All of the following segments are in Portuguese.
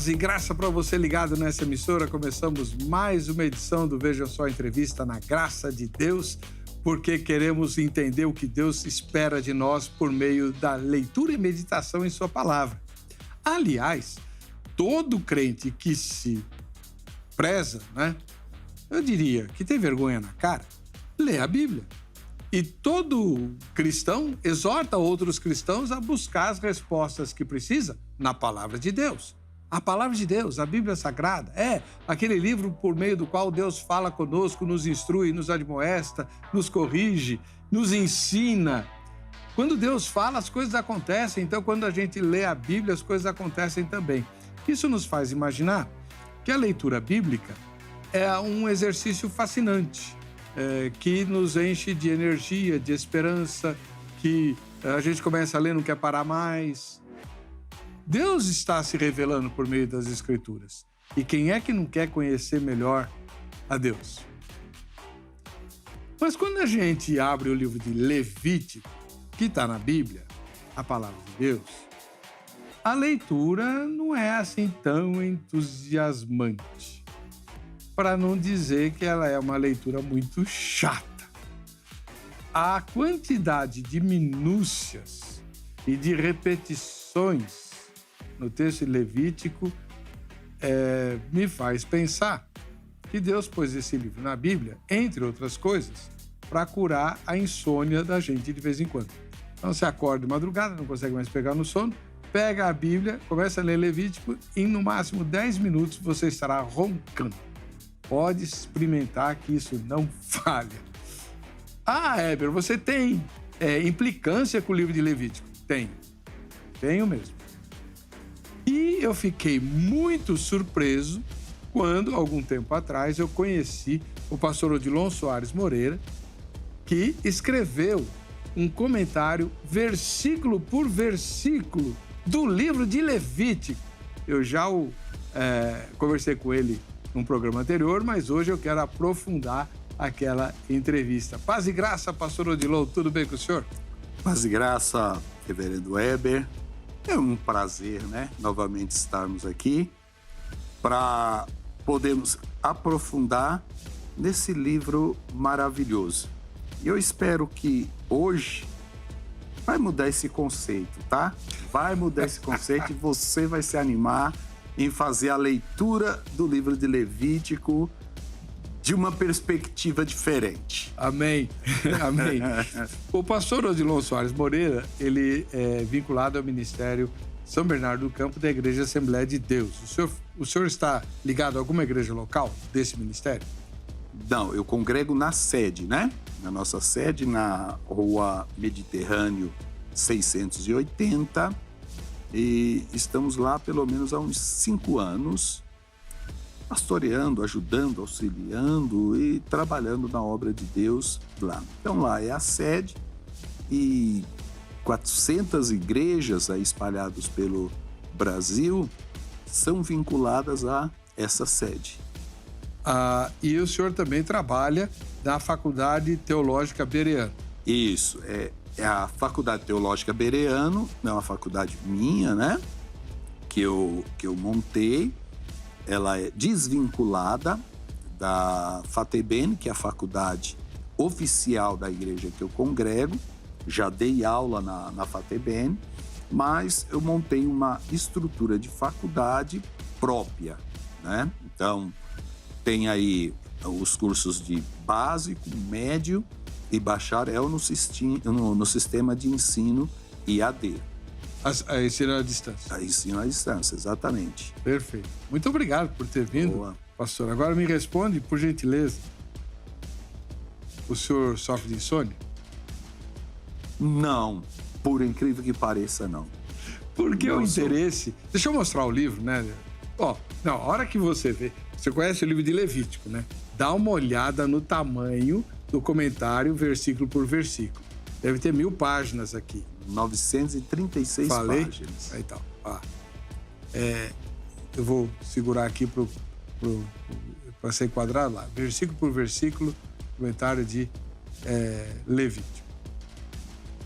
Paz e graça para você ligado nessa emissora. Começamos mais uma edição do Veja Só Entrevista na Graça de Deus, porque queremos entender o que Deus espera de nós por meio da leitura e meditação em sua palavra. Aliás, todo crente que se preza, eu diria que tem vergonha na cara, lê a Bíblia. E todo cristão exorta outros cristãos a buscar as respostas que precisa na palavra de Deus. A palavra de Deus, a Bíblia Sagrada, é aquele livro por meio do qual Deus fala conosco, nos instrui, nos admoesta, nos corrige, nos ensina. Quando Deus fala, as coisas acontecem. Então, quando a gente lê a Bíblia, as coisas acontecem também. Isso nos faz imaginar que a leitura bíblica é um exercício fascinante, que nos enche de energia, de esperança, que a gente começa a ler e não quer parar mais. Deus está se revelando por meio das Escrituras. E quem é que não quer conhecer melhor a Deus? Mas quando a gente abre o livro de Levítico, que está na Bíblia, a palavra de Deus, a leitura não é assim tão entusiasmante. Para não dizer que ela é uma leitura muito chata. A quantidade de minúcias e de repetições no texto levítico me faz pensar que Deus pôs esse livro na Bíblia, entre outras coisas, para curar a insônia da gente de vez em quando. Então você acorda de madrugada, não consegue mais pegar no sono, pega a Bíblia, começa a ler Levítico e em no máximo 10 minutos você estará roncando. Pode experimentar que isso não falha. Ah, Heber, você tem implicância com o livro de Levítico? Tenho mesmo. E eu fiquei muito surpreso quando, algum tempo atrás, eu conheci o pastor Odilon Soares Moreira, que escreveu um comentário, versículo por versículo, do livro de Levítico. Eu já conversei com ele num programa anterior, mas hoje eu quero aprofundar aquela entrevista. Paz e graça, pastor Odilon, tudo bem com o senhor? Paz e graça, reverendo Heber. É um prazer, novamente estarmos aqui para podermos aprofundar nesse livro maravilhoso. E eu espero que hoje vai mudar esse conceito, tá? Vai mudar esse conceito e você vai se animar em fazer a leitura do livro de Levítico de uma perspectiva diferente. Amém. Amém. O pastor Odilon Soares Moreira, ele é vinculado ao Ministério São Bernardo do Campo da Igreja Assembleia de Deus. O senhor está ligado a alguma igreja local desse ministério? Não, eu congrego na sede, Na nossa sede, na Rua Mediterrâneo 680. E estamos lá pelo menos há uns 5 anos, pastoreando, ajudando, auxiliando e trabalhando na obra de Deus lá. Então lá é a sede e 400 igrejas aí espalhadas pelo Brasil são vinculadas a essa sede. E o senhor também trabalha na Faculdade Teológica Bereano. Isso, é a Faculdade Teológica Bereano, é uma faculdade minha, que eu montei. Ela é desvinculada da FATEBEN, que é a faculdade oficial da igreja que eu congrego. Já dei aula na FATEBEN, mas eu montei uma estrutura de faculdade própria, Então, tem aí os cursos de básico, médio e bacharel no sistema de ensino IAD. A ensino à distância. A ensino à distância, exatamente. Perfeito. Muito obrigado por ter vindo, Boa. pastor. Agora me responde, por gentileza, o senhor sofre de insônia? Não, por incrível que pareça, não. Porque o interesse... Deixa eu mostrar o livro, na hora que você vê... Você conhece o livro de Levítico, Dá uma olhada no tamanho do comentário, versículo por versículo. Deve ter 1000 páginas aqui. 936 páginas. Então, eu vou segurar aqui para ser enquadrado lá. Versículo por versículo, comentário de Levítico.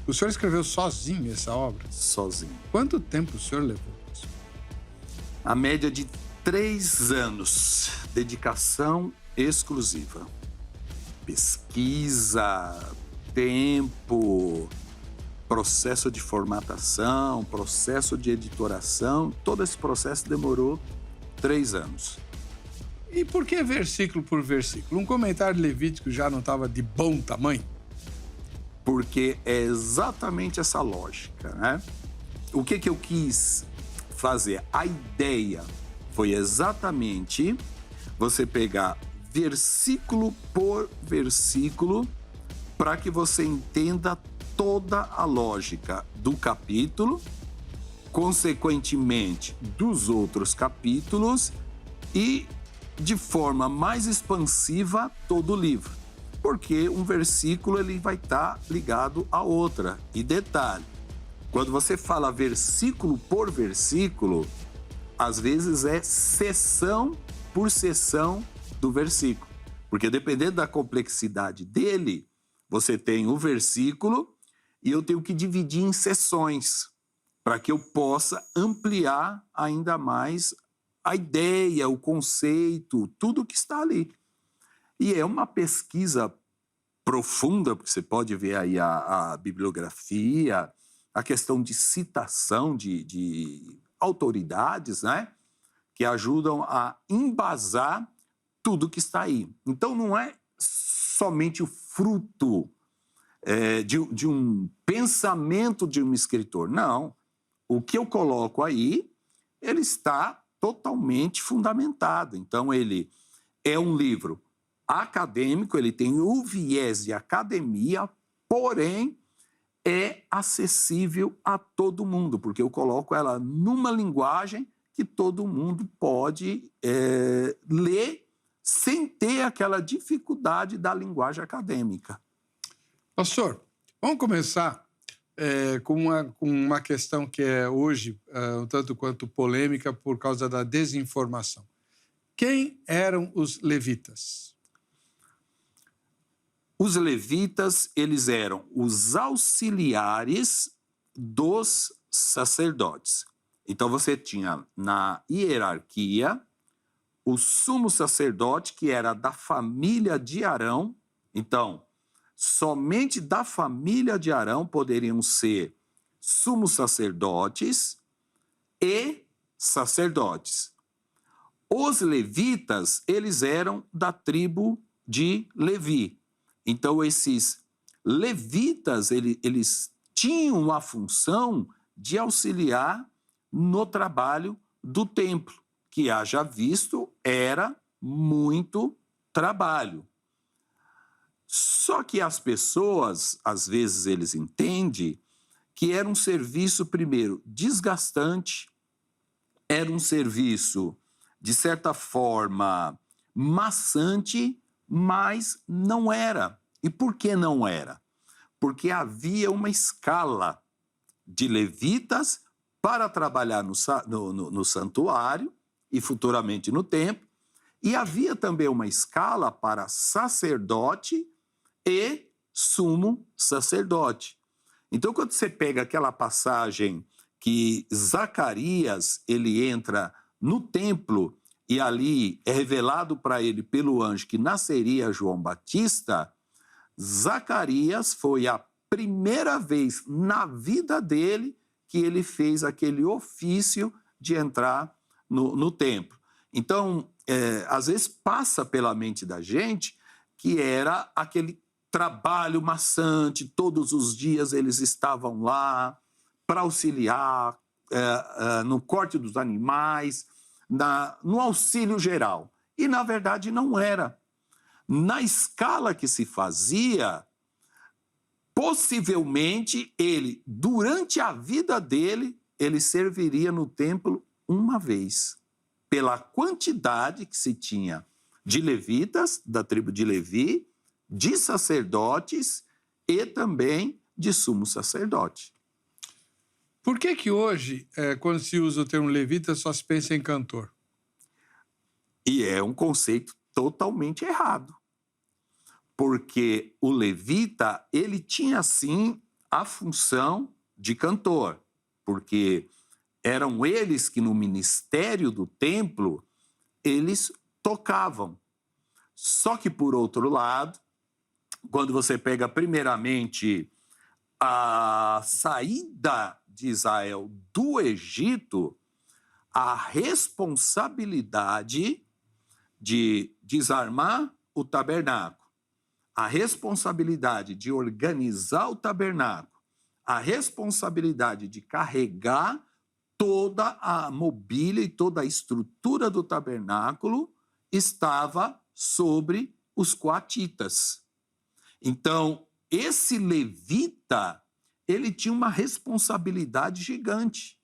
O senhor escreveu sozinho essa obra? Sozinho. Quanto tempo o senhor levou? A média de 3 anos, dedicação exclusiva. Pesquisa, tempo, processo de formatação, processo de editoração, todo esse processo demorou 3 anos. E por que versículo por versículo? Um comentário levítico já não estava de bom tamanho? Porque é exatamente essa lógica, né? O que eu quis fazer? A ideia foi exatamente você pegar versículo por versículo para que você entenda toda a lógica do capítulo, consequentemente dos outros capítulos e, de forma mais expansiva, todo o livro. Porque um versículo ele vai estar ligado a outra. E detalhe, quando você fala versículo por versículo, às vezes é seção por seção do versículo. Porque dependendo da complexidade dele, você tem o versículo e eu tenho que dividir em seções para que eu possa ampliar ainda mais a ideia, o conceito, tudo que está ali. E é uma pesquisa profunda, porque você pode ver aí a bibliografia, a questão de citação de autoridades, né? Que ajudam a embasar tudo que está aí. Então, não é somente o fruto de um pensamento de um escritor. Não. O que eu coloco aí, ele está totalmente fundamentado. Então, ele é um livro acadêmico, ele tem o viés de academia, porém é acessível a todo mundo, porque eu coloco ela numa linguagem que todo mundo pode ler sem ter aquela dificuldade da linguagem acadêmica. Pastor, vamos começar com uma questão que é hoje um tanto quanto polêmica por causa da desinformação. Quem eram os levitas? Os levitas, eles eram os auxiliares dos sacerdotes. Então, você tinha na hierarquia o sumo sacerdote, que era da família de Arão. Então, somente da família de Arão poderiam ser sumos sacerdotes e sacerdotes. Os levitas, eles eram da tribo de Levi. Então, esses levitas, eles tinham a função de auxiliar no trabalho do templo, que, haja visto, era muito trabalho. Só que as pessoas, às vezes, eles entendem que era um serviço, primeiro, desgastante, era um serviço, de certa forma, maçante, mas não era. E por que não era? Porque havia uma escala de levitas para trabalhar no santuário e futuramente no templo, e havia também uma escala para sacerdote e sumo sacerdote. Então, quando você pega aquela passagem que Zacarias ele entra no templo e ali é revelado para ele pelo anjo que nasceria João Batista, Zacarias foi a primeira vez na vida dele que ele fez aquele ofício de entrar no templo. Então, às vezes passa pela mente da gente que era aquele trabalho maçante, todos os dias eles estavam lá para auxiliar no corte dos animais, no auxílio geral. E, na verdade, não era. Na escala que se fazia, possivelmente ele, durante a vida dele, ele serviria no templo uma vez, pela quantidade que se tinha de levitas, da tribo de Levi, de sacerdotes e também de sumo sacerdote. Por que hoje, quando se usa o termo levita, só se pensa em cantor? E é um conceito totalmente errado. Porque o levita, ele tinha, sim, a função de cantor. Porque Eram eles que no ministério do templo, eles tocavam. Só que, por outro lado, quando você pega primeiramente a saída de Israel do Egito, a responsabilidade de desarmar o tabernáculo, a responsabilidade de organizar o tabernáculo, a responsabilidade de carregar toda a mobília e toda a estrutura do tabernáculo estava sobre os coatitas. Então, esse levita, ele tinha uma responsabilidade gigante.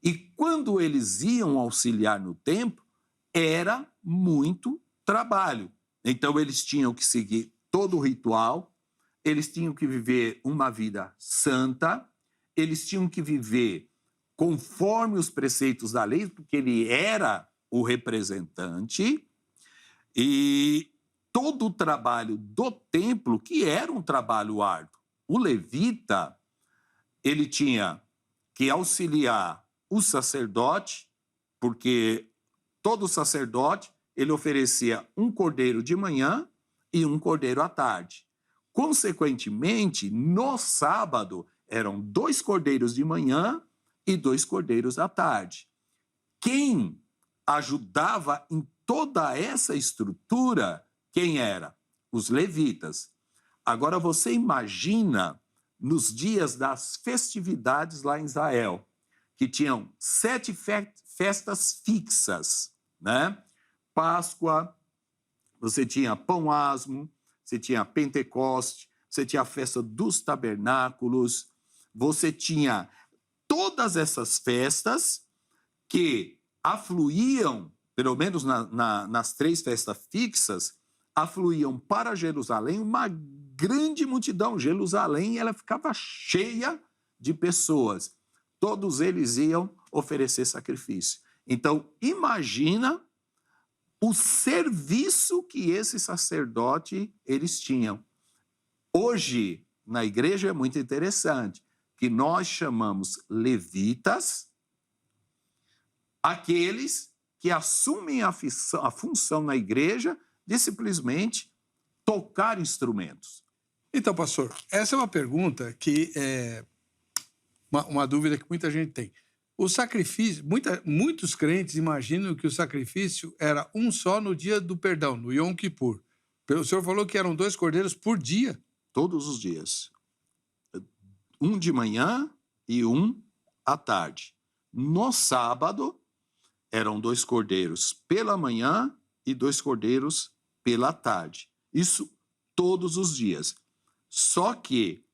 E quando eles iam auxiliar no templo, era muito trabalho. Então, eles tinham que seguir todo o ritual, eles tinham que viver uma vida santa, eles tinham que viver conforme os preceitos da lei, porque ele era o representante, e todo o trabalho do templo, que era um trabalho árduo. O levita, ele tinha que auxiliar o sacerdote, porque todo sacerdote, ele oferecia um cordeiro de manhã e um cordeiro à tarde. Consequentemente, no sábado, eram 2 cordeiros de manhã e 2 cordeiros à tarde. Quem ajudava em toda essa estrutura, quem era? Os levitas. Agora você imagina nos dias das festividades lá em Israel, que tinham 7 festas fixas, né? Páscoa, você tinha Pão Asmo, você tinha Pentecoste, você tinha a festa dos tabernáculos, você tinha todas essas festas que afluíam, pelo menos nas 3 festas fixas, afluíam para Jerusalém uma grande multidão. Jerusalém, ela ficava cheia de pessoas. Todos eles iam oferecer sacrifício. Então, imagina o serviço que esse sacerdote eles tinham. Hoje, na igreja, é muito interessante que nós chamamos levitas aqueles que assumem a função na igreja de simplesmente tocar instrumentos. Então, pastor, essa é uma pergunta que é uma dúvida que muita gente tem. O sacrifício, muitos crentes imaginam que o sacrifício era um só no dia do perdão, no Yom Kippur. O senhor falou que eram 2 cordeiros por dia. Todos os dias. Um de manhã e um à tarde. No sábado, eram 2 cordeiros pela manhã e 2 cordeiros pela tarde. Isso todos os dias. Só que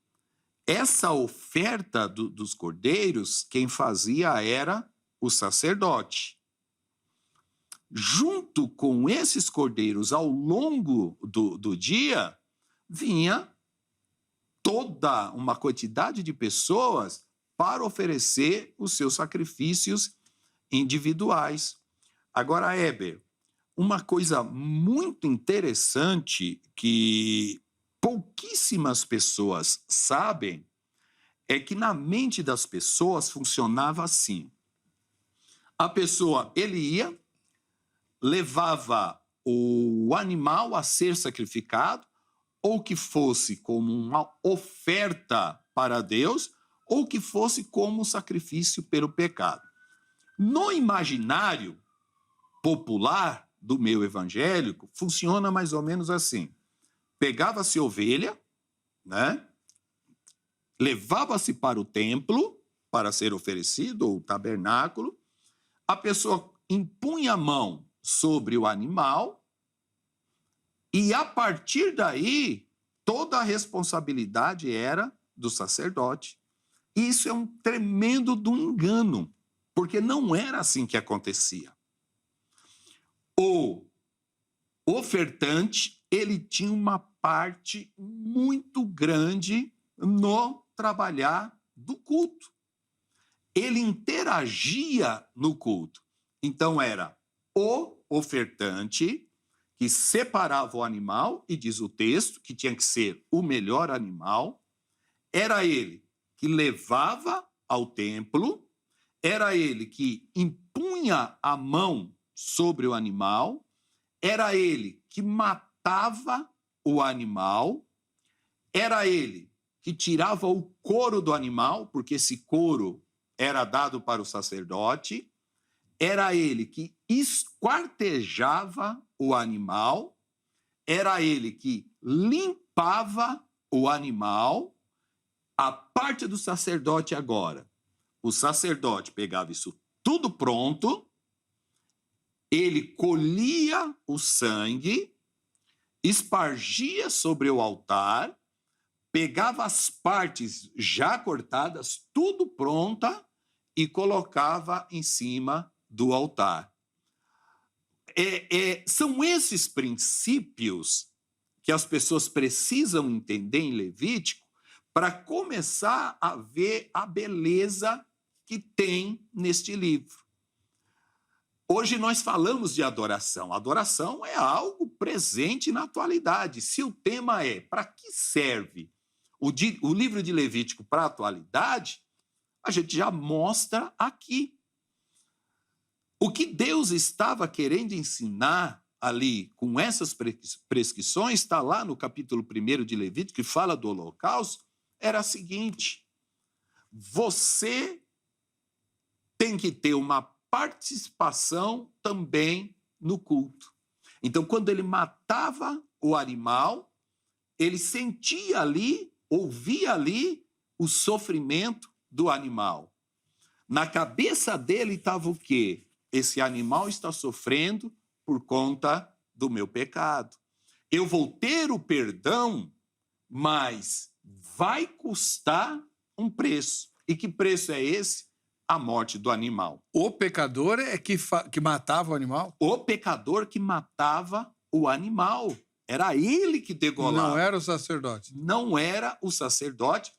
essa oferta dos cordeiros, quem fazia era o sacerdote. Junto com esses cordeiros, ao longo do dia, vinha toda uma quantidade de pessoas para oferecer os seus sacrifícios individuais. Agora, Heber, uma coisa muito interessante que pouquíssimas pessoas sabem é que na mente das pessoas funcionava assim. A pessoa, ele ia, levava o animal a ser sacrificado, ou que fosse como uma oferta para Deus, ou que fosse como um sacrifício pelo pecado. No imaginário popular do meio evangélico, funciona mais ou menos assim. Pegava-se ovelha, né? Levava-se para o templo para ser oferecido, ou o tabernáculo, a pessoa impunha a mão sobre o animal e, a partir daí, toda a responsabilidade era do sacerdote. E isso é um tremendo do engano, porque não era assim que acontecia. O ofertante, ele tinha uma parte muito grande no trabalhar do culto. Ele interagia no culto. Então, era o ofertante que separava o animal, e diz o texto que tinha que ser o melhor animal. Era ele que levava ao templo, era ele que impunha a mão sobre o animal, era ele que matava o animal, era ele que tirava o couro do animal, porque esse couro era dado para o sacerdote, era ele que esquartejava o animal, era ele que limpava o animal. A parte do sacerdote agora, o sacerdote pegava isso tudo pronto, ele colhia o sangue, espargia sobre o altar, pegava as partes já cortadas, tudo pronta, e colocava em cima do altar. São esses princípios que as pessoas precisam entender em Levítico para começar a ver a beleza que tem neste livro. Hoje nós falamos de adoração. Adoração é algo presente na atualidade. Se o tema é para que serve o livro de Levítico para a atualidade, a gente já mostra aqui. O que Deus estava querendo ensinar ali com essas prescrições, está lá no capítulo 1 de Levítico, que fala do holocausto, era a seguinte: você tem que ter uma participação também no culto. Então, quando ele matava o animal, ele sentia ali, ouvia ali o sofrimento do animal. Na cabeça dele estava o quê? Esse animal está sofrendo por conta do meu pecado. Eu vou ter o perdão, mas vai custar um preço. E que preço é esse? A morte do animal. O pecador é que matava o animal? O pecador que matava o animal. Era ele que degolava. Não era o sacerdote. Não era o sacerdote,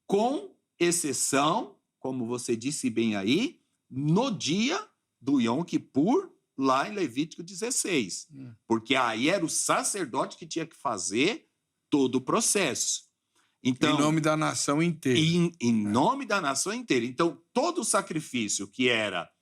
com exceção, como você disse bem aí, no dia do Yom Kippur, lá em Levítico 16. Porque aí era o sacerdote que tinha que fazer todo o processo. Então, em nome da nação inteira. Em nome da nação inteira. Então, todo o sacrifício que era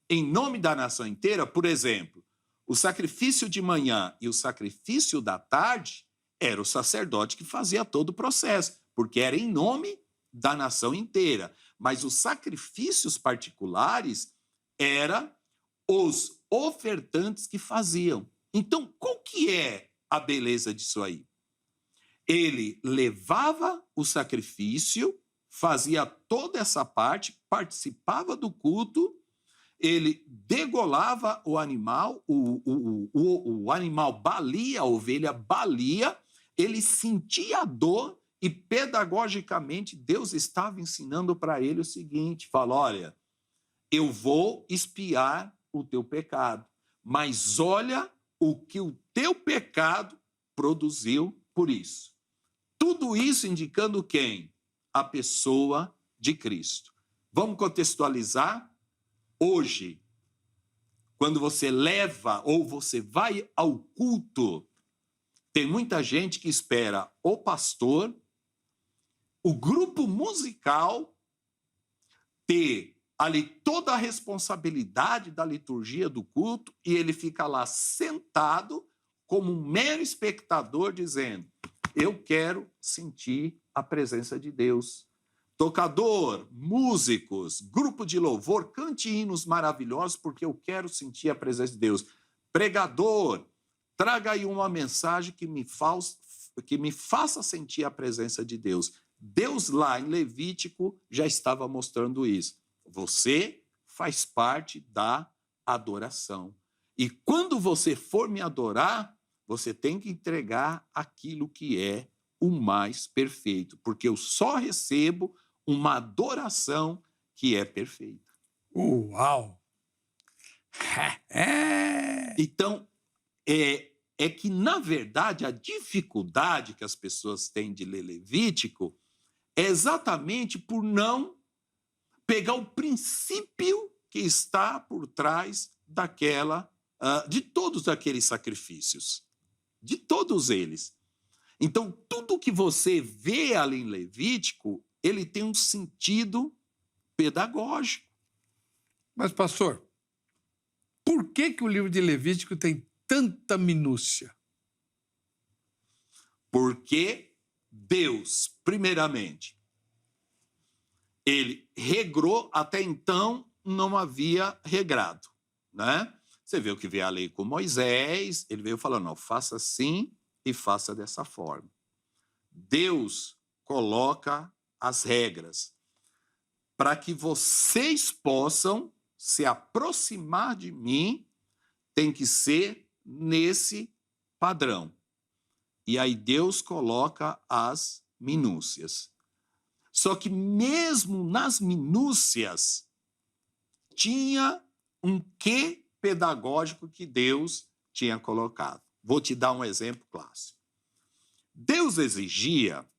em nome da nação inteira, por exemplo, o sacrifício de manhã e o sacrifício da tarde, era o sacerdote que fazia todo o processo, porque era em nome da nação inteira. Mas os sacrifícios particulares eram os ofertantes que faziam. Então, qual que é a beleza disso aí? Ele levava o sacrifício, fazia toda essa parte, participava do culto, ele degolava o animal, o animal balia, a ovelha balia, ele sentia a dor e, pedagogicamente, Deus estava ensinando para ele o seguinte, fala, olha, eu vou expiar o teu pecado, mas olha o que o teu pecado produziu por isso. Tudo isso indicando quem? A pessoa de Cristo. Vamos contextualizar? Hoje, quando você leva ou você vai ao culto, tem muita gente que espera o pastor, o grupo musical, ter ali toda a responsabilidade da liturgia do culto e ele fica lá sentado como um mero espectador dizendo, eu quero sentir a presença de Deus. Tocador, músicos, grupo de louvor, cante hinos maravilhosos porque eu quero sentir a presença de Deus. Pregador, traga aí uma mensagem que me faça sentir a presença de Deus. Deus lá em Levítico já estava mostrando isso. Você faz parte da adoração. E quando você for me adorar, você tem que entregar aquilo que é o mais perfeito, porque eu só recebo uma adoração que é perfeita. Uau! Então, é que, na verdade, a dificuldade que as pessoas têm de ler Levítico é exatamente por não pegar o princípio que está por trás de todos aqueles sacrifícios. De todos eles. Então, tudo que você vê ali em Levítico, ele tem um sentido pedagógico. Mas, pastor, por que o livro de Levítico tem tanta minúcia? Porque Deus, primeiramente, ele regrou, até então não havia regrado, né? Você vê o que veio a lei com Moisés, ele veio falando, não, faça assim e faça dessa forma. Deus coloca as regras para que vocês possam se aproximar de mim, tem que ser nesse padrão. E aí Deus coloca as minúcias. Só que mesmo nas minúcias, tinha um quê pedagógico que Deus tinha colocado. Vou te dar um exemplo clássico. Deus exigia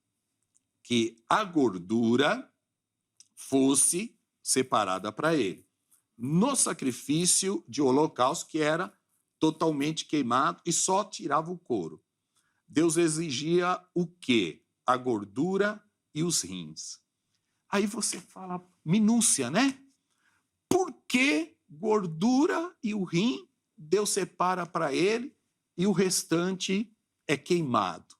que a gordura fosse separada para ele, no sacrifício de holocausto, que era totalmente queimado e só tirava o couro. Deus exigia o quê? A gordura e os rins. Aí você fala, minúcia, né? Por que gordura e o rim Deus separa para ele e o restante é queimado?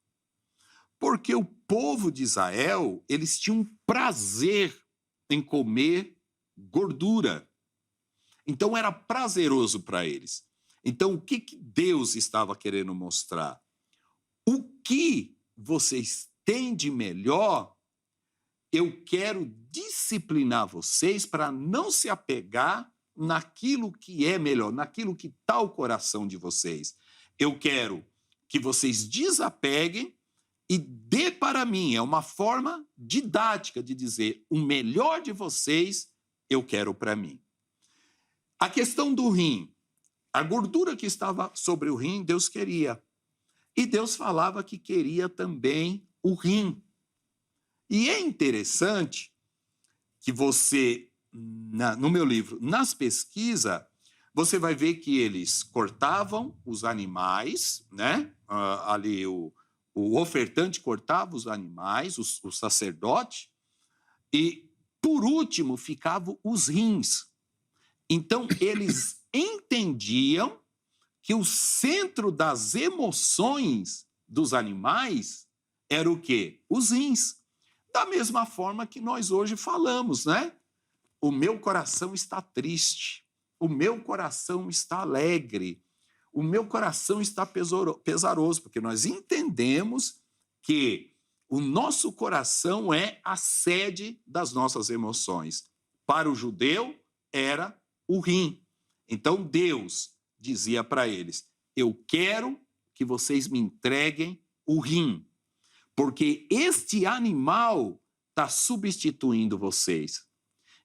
Porque o povo de Israel, eles tinham prazer em comer gordura. Então era prazeroso para eles. Então o que Deus estava querendo mostrar? O que vocês têm de melhor, eu quero disciplinar vocês para não se apegar naquilo que é melhor, naquilo que está o coração de vocês. Eu quero que vocês desapeguem e dê para mim. É uma forma didática de dizer, o melhor de vocês eu quero para mim. A questão do rim, a gordura que estava sobre o rim, Deus queria. E Deus falava que queria também o rim. E é interessante que você, no meu livro, nas pesquisas, você vai ver que eles cortavam os animais, né? Ali o ofertante cortava os animais, o sacerdote, e, por último, ficavam os rins. Então, eles entendiam que o centro das emoções dos animais era o quê? Os rins. Da mesma forma que nós hoje falamos, né? O meu coração está triste, o meu coração está alegre, o meu coração está pesaroso, porque nós entendemos que o nosso coração é a sede das nossas emoções. Para o judeu, era o rim. Então, Deus dizia para eles, eu quero que vocês me entreguem o rim, porque este animal está substituindo vocês.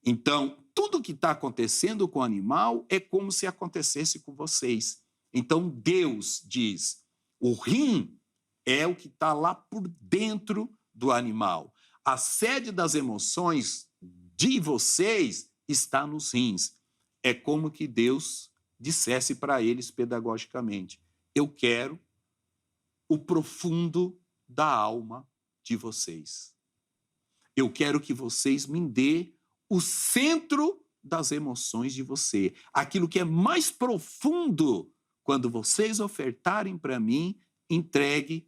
Então, tudo que está acontecendo com o animal é como se acontecesse com vocês. Então, Deus diz, o rim é o que está lá por dentro do animal. A sede das emoções de vocês está nos rins. É como que Deus dissesse para eles pedagogicamente, eu quero o profundo da alma de vocês. Eu quero que vocês me dê o centro das emoções de você. Aquilo que é mais profundo, quando vocês ofertarem para mim, entregue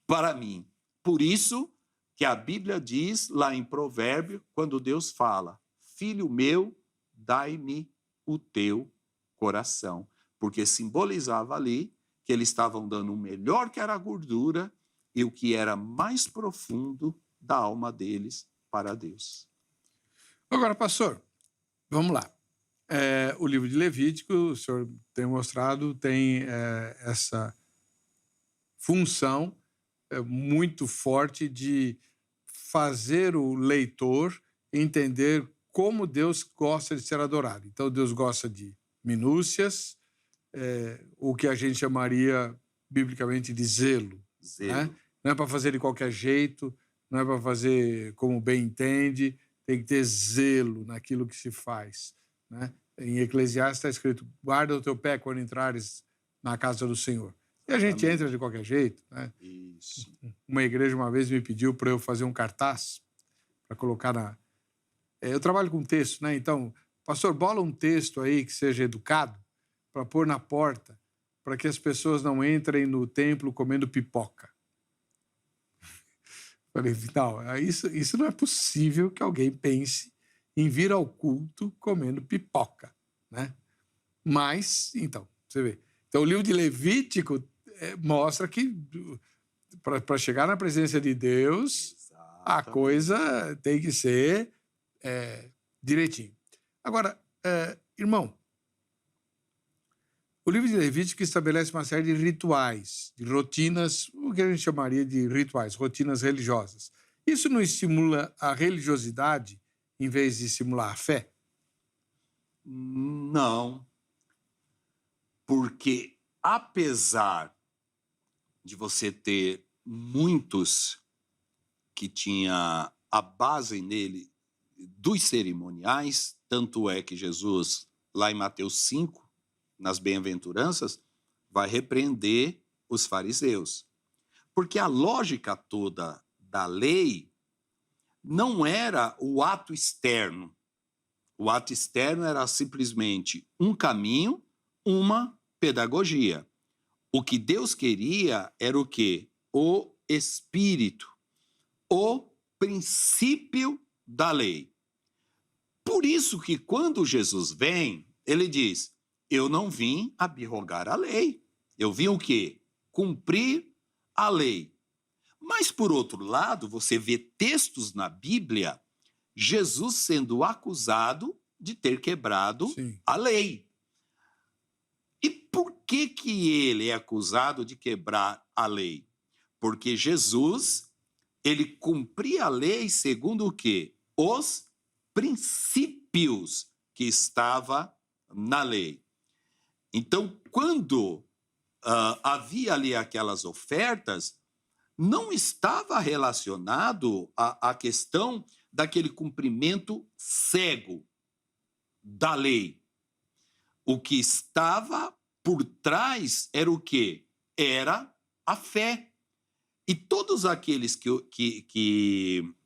para mim. Por isso que a Bíblia diz lá em Provérbio, quando Deus fala, filho meu, dai-me o teu coração. Porque simbolizava ali que eles estavam dando o melhor que era a gordura e o que era mais profundo da alma deles para Deus. Agora, pastor, vamos lá. O livro de Levítico, o senhor tem mostrado, tem essa função muito forte de fazer o leitor entender como Deus gosta de ser adorado. Então, Deus gosta de minúcias, o que a gente chamaria, biblicamente, de zelo. Né? Não é para fazer de qualquer jeito, não é para fazer como bem entende, tem que ter zelo naquilo que se faz. Né? Em Eclesiastes está escrito, guarda o teu pé quando entrares na casa do Senhor. E a gente entra de qualquer jeito. Né? Isso. Uma igreja uma vez me pediu para eu fazer um cartaz para colocar na... Eu trabalho com texto, né? Então Pastor, bola um texto aí que seja educado para pôr na porta, para que as pessoas não entrem no templo comendo pipoca. Falei, não, isso não é possível que alguém pense em vir ao culto comendo pipoca, né? Mas, então, você vê. Então, o livro de Levítico mostra que para chegar na presença de Deus, a coisa tem que ser direitinho. Agora, irmão, o livro de Levítico estabelece uma série de rituais, de rotinas, o que a gente chamaria de rituais, rotinas religiosas. Isso não estimula a religiosidade em vez de estimular a fé? Não, porque apesar de você ter muitos que tinha a base nele dos cerimoniais, tanto é que Jesus, lá em Mateus 5, nas bem-aventuranças, vai repreender os fariseus. Porque a lógica toda da lei não era o ato externo. O ato externo era simplesmente um caminho, uma pedagogia. O que Deus queria era o quê? O espírito, o princípio da lei. Por isso que quando Jesus vem, ele diz, eu não vim abrogar a lei. Eu vim o quê? Cumprir a lei. Mas, por outro lado, você vê textos na Bíblia, Jesus sendo acusado de ter quebrado a lei. E por que ele é acusado de quebrar a lei? Porque Jesus, ele cumpria a lei segundo o quê? Os princípios que estava na lei. Então, quando havia ali aquelas ofertas, não estava relacionado à questão daquele cumprimento cego da lei. O que estava por trás era o quê? Era a fé. E todos aqueles que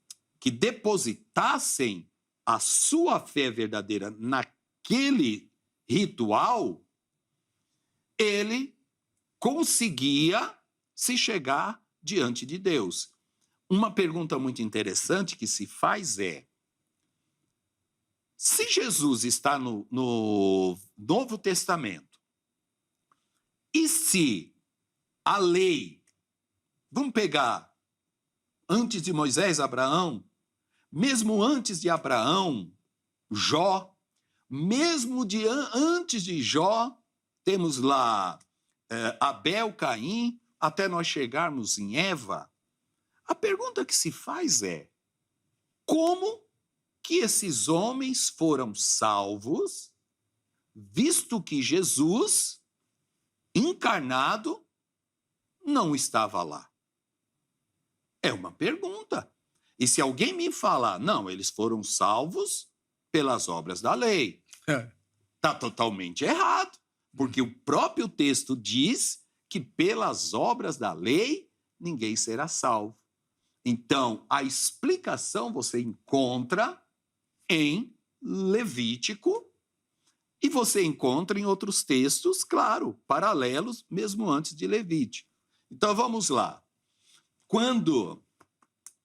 depositassem a sua fé verdadeira naquele ritual, ele conseguia se chegar diante de Deus. Uma pergunta muito interessante que se faz é, se Jesus está no Novo Testamento, e se a lei, vamos pegar antes de Moisés, Abraão, mesmo antes de Abraão, Jó, mesmo antes de Jó, temos lá Abel, Caim, até nós chegarmos em Eva. A pergunta que se faz é, como que esses homens foram salvos, visto que Jesus, encarnado, não estava lá? É uma pergunta. E se alguém me falar, não, eles foram salvos pelas obras da lei, está totalmente errado, porque o próprio texto diz que pelas obras da lei ninguém será salvo. Então, a explicação você encontra em Levítico e você encontra em outros textos, claro, paralelos, mesmo antes de Levítico. Então, vamos lá. Quando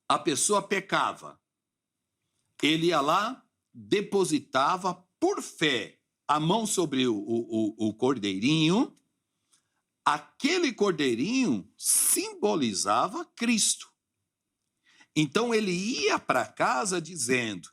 a pessoa pecava, ele ia lá, depositava por fé a mão sobre o cordeirinho. Aquele cordeirinho simbolizava Cristo. Então ele ia para casa dizendo,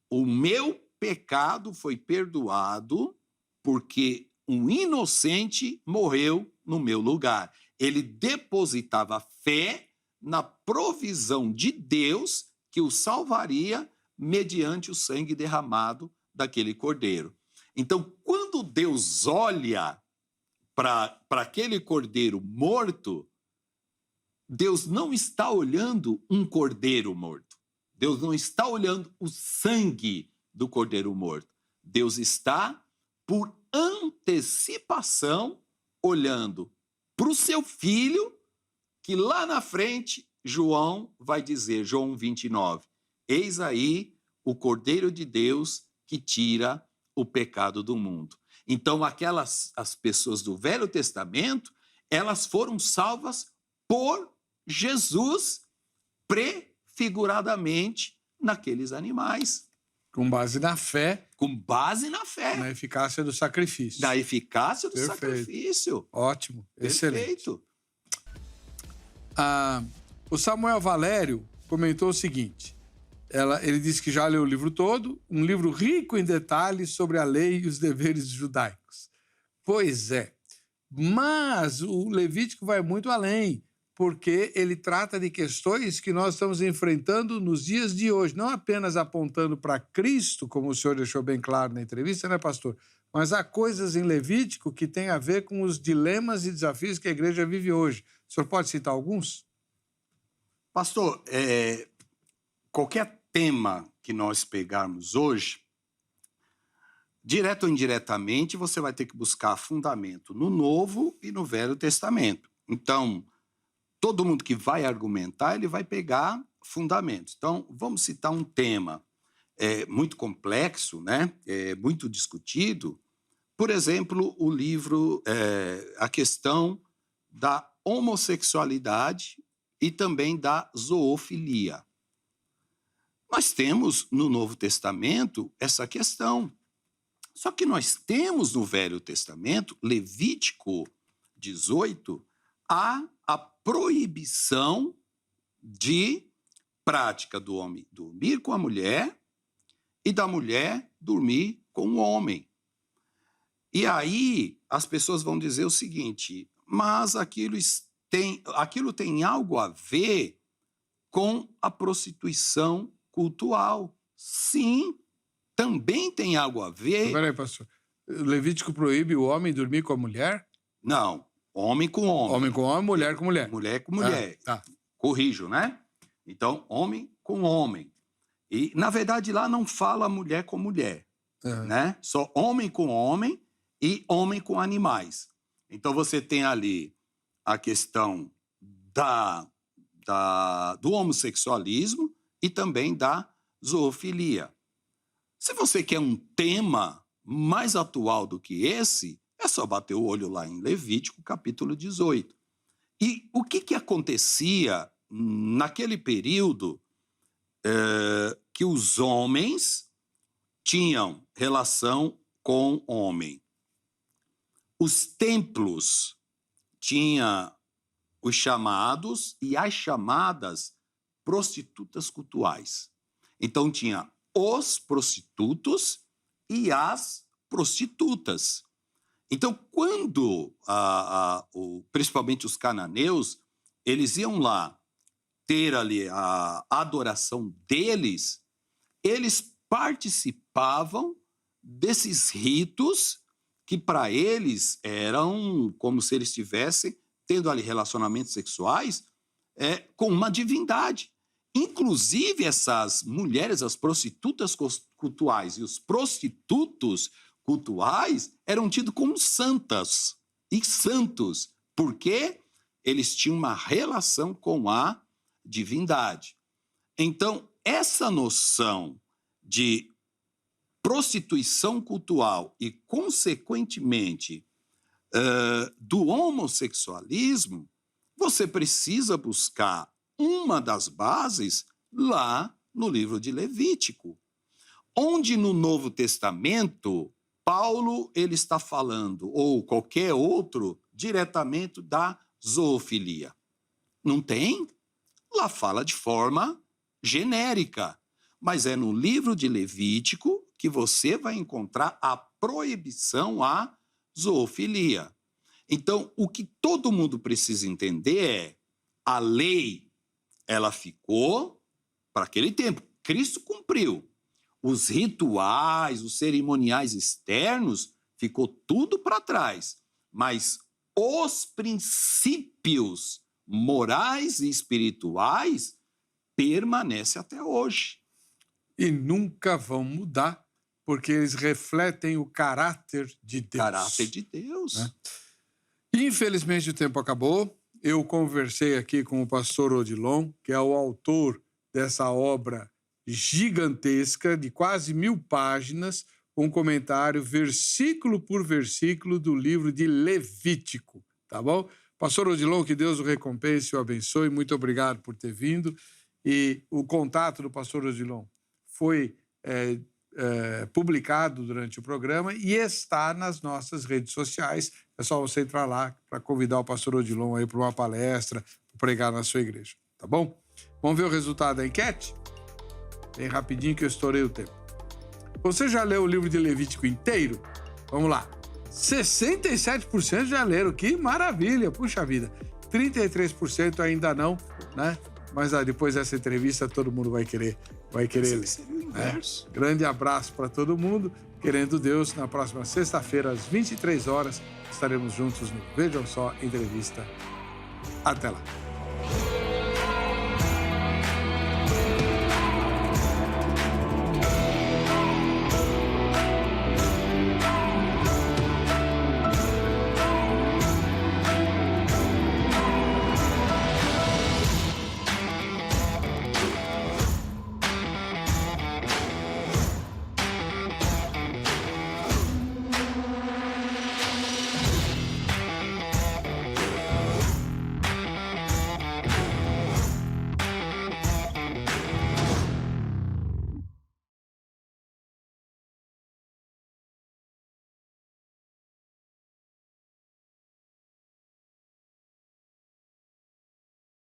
o meu pecado foi perdoado porque um inocente morreu no meu lugar. Ele depositava fé na provisão de Deus que o salvaria mediante o sangue derramado daquele cordeiro. Então, quando Deus olha para aquele cordeiro morto, Deus não está olhando um cordeiro morto. Deus não está olhando o sangue do cordeiro morto. Deus está, por antecipação, olhando para o seu filho, que lá na frente, João vai dizer, João 29, eis aí o Cordeiro de Deus que tira o pecado do mundo. Então, as pessoas do Velho Testamento, elas foram salvas por Jesus, prefiguradamente naqueles animais. Com base na fé. Com base na fé. Na eficácia do sacrifício. Na eficácia do Perfeito. sacrifício. Ótimo, excelente. Perfeito. O Samuel Valério comentou o seguinte, ele disse que já leu o livro todo, um livro rico em detalhes sobre a lei e os deveres judaicos. Pois é, mas o Levítico vai muito além, porque ele trata de questões que nós estamos enfrentando nos dias de hoje, não apenas apontando para Cristo, como o senhor deixou bem claro na entrevista, né, pastor? Mas há coisas em Levítico que têm a ver com os dilemas e desafios que a igreja vive hoje. O senhor pode citar alguns? Pastor, qualquer tema que nós pegarmos hoje, direto ou indiretamente, você vai ter que buscar fundamento no Novo e no Velho Testamento. Então, todo mundo que vai argumentar, ele vai pegar fundamentos. Então, vamos citar um tema muito complexo, né? Muito discutido. Por exemplo, o livro, a questão da homossexualidade e também da zoofilia. Nós temos no Novo Testamento essa questão. Só que nós temos no Velho Testamento, Levítico 18, a proibição de prática do homem dormir com a mulher e da mulher dormir com o homem. E aí as pessoas vão dizer o seguinte, mas aquilo tem algo a ver com a prostituição cultural. Sim, também tem algo a ver... Peraí, pastor. O Levítico proíbe o homem dormir com a mulher? Não, homem com homem. Homem com homem, mulher com mulher. Mulher com mulher. Tá. Corrijo, né? Então, homem com homem. E, na verdade, lá não fala mulher com mulher, né? Só homem com homem e homem com animais. Então, você tem ali a questão do homossexualismo e também da zoofilia. Se você quer um tema mais atual do que esse, é só bater o olho lá em Levítico, capítulo 18. E o que acontecia naquele período que os homens tinham relação com homem? Os templos tinham os chamados e as chamadas prostitutas cultuais. Então, tinha os prostitutos e as prostitutas. Então, quando, principalmente os cananeus, eles iam lá ter ali a adoração deles, eles participavam desses ritos que para eles eram como se eles estivessem tendo ali relacionamentos sexuais com uma divindade. Inclusive, essas mulheres, as prostitutas cultuais e os prostitutos cultuais eram tidos como santas e santos, porque eles tinham uma relação com a divindade. Então, essa noção de prostituição cultural e, consequentemente, do homossexualismo, você precisa buscar uma das bases lá no livro de Levítico, onde no Novo Testamento Paulo ele está falando, ou qualquer outro, diretamente da zoofilia. Não tem? Lá fala de forma genérica, mas é no livro de Levítico que você vai encontrar a proibição à zoofilia. Então, o que todo mundo precisa entender é a lei, ela ficou para aquele tempo. Cristo cumpriu. Os rituais, os cerimoniais externos, ficou tudo para trás. Mas os princípios morais e espirituais permanecem até hoje. E nunca vão mudar, porque eles refletem o caráter de Deus. Caráter de Deus. Né? Infelizmente, o tempo acabou. Eu conversei aqui com o pastor Odilon, que é o autor dessa obra gigantesca de quase 1000 páginas, um comentário versículo por versículo do livro de Levítico, tá bom? Pastor Odilon, que Deus o recompense e o abençoe. Muito obrigado por ter vindo. E o contato do pastor Odilon foi publicado durante o programa e está nas nossas redes sociais. É só você entrar lá para convidar o pastor Odilon aí para uma palestra, para pregar na sua igreja, tá bom? Vamos ver o resultado da enquete? Bem rapidinho que eu estourei o tempo. Você já leu o livro de Levítico inteiro? Vamos lá. 67% já leram. Que maravilha, puxa vida. 33% ainda não, né? Mas depois dessa entrevista todo mundo vai querer ler. Grande abraço para todo mundo. Querendo Deus, na próxima sexta-feira, às 23 horas, estaremos juntos no Vejam Só Entrevista. Até lá.